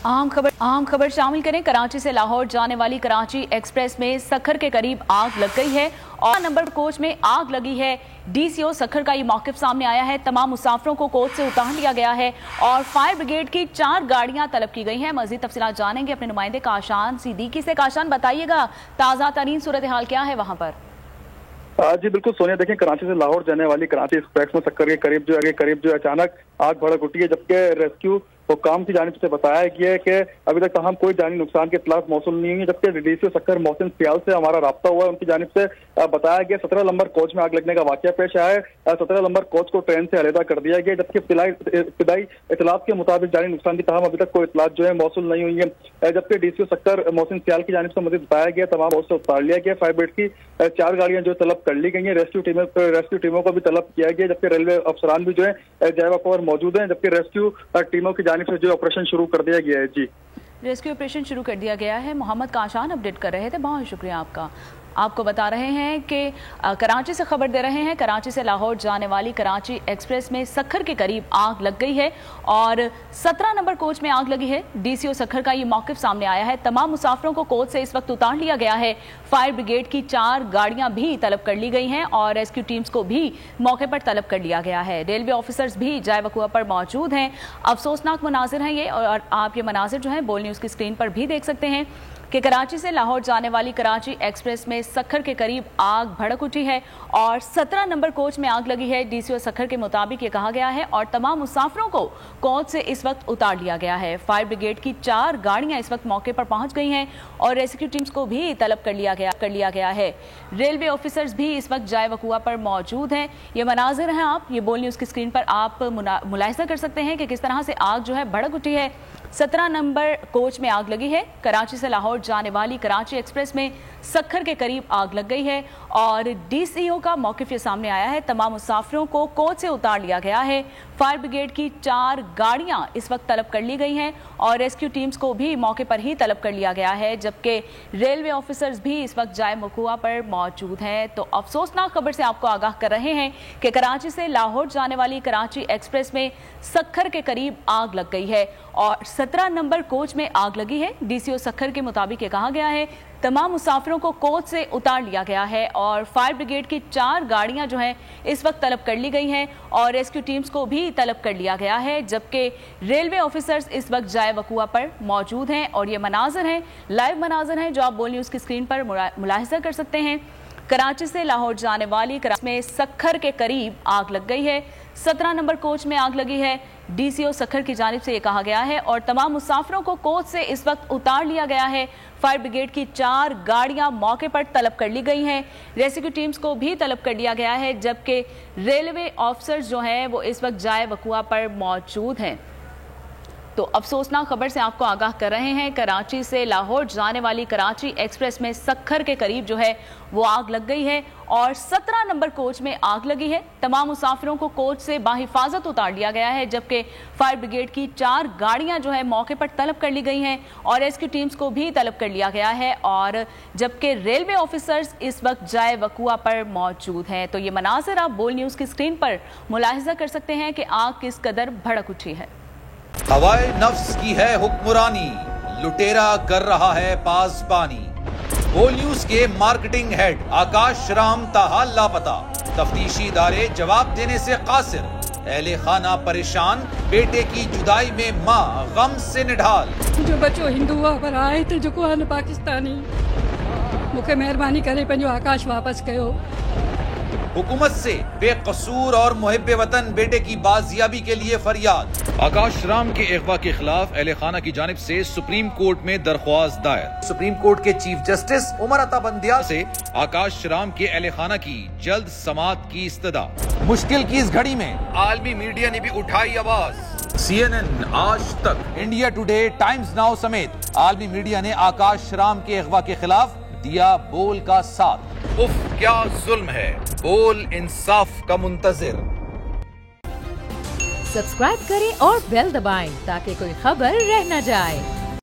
अहम खबर शामिल करें। कराची से लाहौर जाने वाली कराची एक्सप्रेस में सखर के करीब आग लग गई है और नंबर कोच में आग लगी है। डीसीओ सखर का ये मौकिफ सामने आया है। तमाम मुसाफिरों को कोच से उतार लिया गया है और फायर ब्रिगेड की 4 गाड़ियां तलब की गई हैं। मजीद तफसीलात जानेंगे अपने नुमाइंदे काशान सिद्दीकी से। काशान, बताइएगा ताज़ा तरीन सूरत हाल क्या है वहां पर? जी बिल्कुल सोनिया, देखें कराची से लाहौर जाने वाली कराची एक्सप्रेस में सक्कर के करीब जो अचानक आग भड़क उठी है, जबकि रेस्क्यू हुक्काम की जानिब से बताया गया है कि अभी तक तमाम कोई जानी नुकसान के इत्तलात मौसूल नहीं हुई है। जबकि डीसीओ सक्कर मोहसिन सियाल से हमारा राब्ता हुआ है, उनकी जानिब से बताया गया 17 नंबर कोच में आग लगने का वाकया पेश आया है। 17 नंबर कोच को ट्रेन से अलहदा कर दिया गया, जबकि इब्तदाई इतलात के मुताबिक जानी नुकसान की तमाम अभी तक कोई इतलात जो है मौसूल नहीं हुई है। जबकि डीसीओ सक्कर मोहसिन सियाल की जानिब से मजीद बताया गया तमाम कोच से उतार लिया गया। फायर ब्रिगेड की 4 गाड़ियां जो तलब कर ली गई हैं। रेस्क्यू टीमों को भी तलब किया गया, जबकि रेलवे अफसरान भी जो है जैवा पर मौजूद हैं। जबकि रेस्क्यू टीमों की जानिब से जो ऑपरेशन शुरू कर दिया गया है। जी, रेस्क्यू ऑपरेशन शुरू कर दिया गया है। मोहम्मद काशान अपडेट कर रहे थे, बहुत शुक्रिया आपका। आपको बता रहे हैं कि कराची से खबर दे रहे हैं। कराची से लाहौर जाने वाली कराची एक्सप्रेस में सखर के करीब आग लग गई है और 17 नंबर कोच में आग लगी है। डीसीओ सखर का ये मौकिफ सामने आया है। तमाम मुसाफिरों को कोच से इस वक्त उतार लिया गया है। फायर ब्रिगेड की 4 गाड़ियां भी तलब कर ली गई हैं और रेस्क्यू टीम्स को भी मौके पर तलब कर लिया गया है। रेलवे ऑफिसर्स भी जाए वकुआ पर मौजूद हैं। अफसोसनाक मनाजिर हैं ये, और आप ये मनाजिर जो हैं बोल न्यूज़ की स्क्रीन पर भी देख सकते हैं कि कराची से लाहौर जाने वाली कराची एक्सप्रेस में सखर के करीब आग भड़क उठी है और 17 नंबर कोच में आग लगी है। डीसीओ सखर के मुताबिक ये कहा गया है और तमाम मुसाफिरों को कोच से इस वक्त उतार लिया गया है। फायर ब्रिगेड की 4 गाड़ियां इस वक्त मौके पर पहुंच गई हैं और रेस्क्यू टीम्स को भी तलब कर लिया गया है। रेलवे ऑफिसर्स भी इस वक्त जाए वकुआ पर मौजूद हैं। ये मनाजिर हैं, आप ये बोल न्यूज़ की स्क्रीन पर आप मुलाहिजा कर सकते हैं कि किस तरह से आग जो है भड़क उठी है। 17 नंबर कोच में आग लगी है। कराची से लाहौर जाने वाली कराची एक्सप्रेस में सखर के करीब आग लग गई है और डीसीओ का मौकिफ ये सामने आया है। तमाम मुसाफिरों को कोच से उतार लिया गया है। फायर ब्रिगेड की 4 गाड़ियां इस वक्त तलब कर ली गई हैं और रेस्क्यू टीम्स को भी मौके पर ही तलब कर लिया गया है, जबकि रेलवे ऑफिसर्स भी इस वक्त जाए वकुआ पर मौजूद हैं। तो अफसोसनाक खबर से आपको आगाह कर रहे हैं कि कराची से लाहौर जाने वाली कराची एक्सप्रेस में सखर के करीब आग लग गई है और 17 नंबर कोच में आग लगी है। डीसीओ सखर के मुताबिक ये कहा गया है तमाम मुसाफिरों को कोच से उतार लिया गया है और फायर ब्रिगेड की 4 गाड़ियां जो हैं इस वक्त तलब कर ली गई हैं और रेस्क्यू टीम्स को भी तलब कर लिया गया है, जबकि रेलवे ऑफिसर्स इस वक्त जाए वकुआ पर मौजूद हैं। और ये मनाजर हैं, लाइव मनाजर हैं जो आप बोल न्यूज़ की स्क्रीन पर मुलाहिजा कर सकते हैं। कराची से लाहौर जाने वाली कराची में सखर के करीब आग लग गई है। 17 नंबर कोच में आग लगी है। डीसीओ सखर की जानिब से ये कहा गया है और तमाम मुसाफिरों को कोच से इस वक्त उतार लिया गया है। फायर ब्रिगेड की 4 गाड़ियां मौके पर तलब कर ली गई हैं। रेस्क्यू टीम्स को भी तलब कर लिया गया है, जबकि रेलवे ऑफिसर्स जो हैं वो इस वक्त जाए वकुआ पर मौजूद हैं। तो अफसोसनाक खबर से आपको आगाह कर रहे हैं। कराची से लाहौर जाने वाली कराची एक्सप्रेस में सखर के करीब जो है वो आग लग गई है और 17 नंबर कोच में आग लगी है। तमाम मुसाफिरों को कोच से बाहिफाजत उतार लिया गया है, जबकि फायर ब्रिगेड की 4 गाड़ियां जो है मौके पर तलब कर ली गई हैं और रेस्क्यू टीम्स को भी तलब कर लिया गया है, और जबकि रेलवे ऑफिसर्स इस वक्त जाए वकुआ पर मौजूद हैं। तो ये मनाजिर आप बोल न्यूज़ की स्क्रीन पर मुलाहिजा कर सकते हैं कि आग किस कदर भड़क उठी है। हवाए नफ्स की है हुक्मरानी, लुटेरा कर रहा है पासबानी। बोल न्यूज के मार्केटिंग हेड आकाश राम ताहा लापता, तफ्तीशी इदारे जवाब देने से कासिर। अहले खाना परेशान, बेटे की जुदाई में माँ गम से निढाल। जो बच्चो हिंदू पर आए थे जो को पाकिस्तानी, मुझे मेहरबानी करे पंहिंजो आकाश वापस कयो। हुकूमत से बेकसूर और मुहिब्बे वतन बेटे की बाजियाबी के लिए फरियाद। आकाश राम के अगवा के खिलाफ अहले खाना की जानिब से सुप्रीम कोर्ट में दरख्वास्त दायर। सुप्रीम कोर्ट के चीफ जस्टिस उमर अता बंदियाल से आकाश राम के अहले खाना की जल्द समाअत की इस्तदा। मुश्किल की इस घड़ी में आलमी मीडिया ने भी उठाई आवाज। CNN, आज तक, इंडिया टुडे, टाइम्स नाउ समेत आलमी मीडिया ने आकाश राम के अगवा के खिलाफ दिया बोल का साथ। उफ क्या जुल्म है, बोल इंसाफ का मुंतजिर। सब्सक्राइब करें और बेल दबाएं ताकि कोई खबर रह न जाए।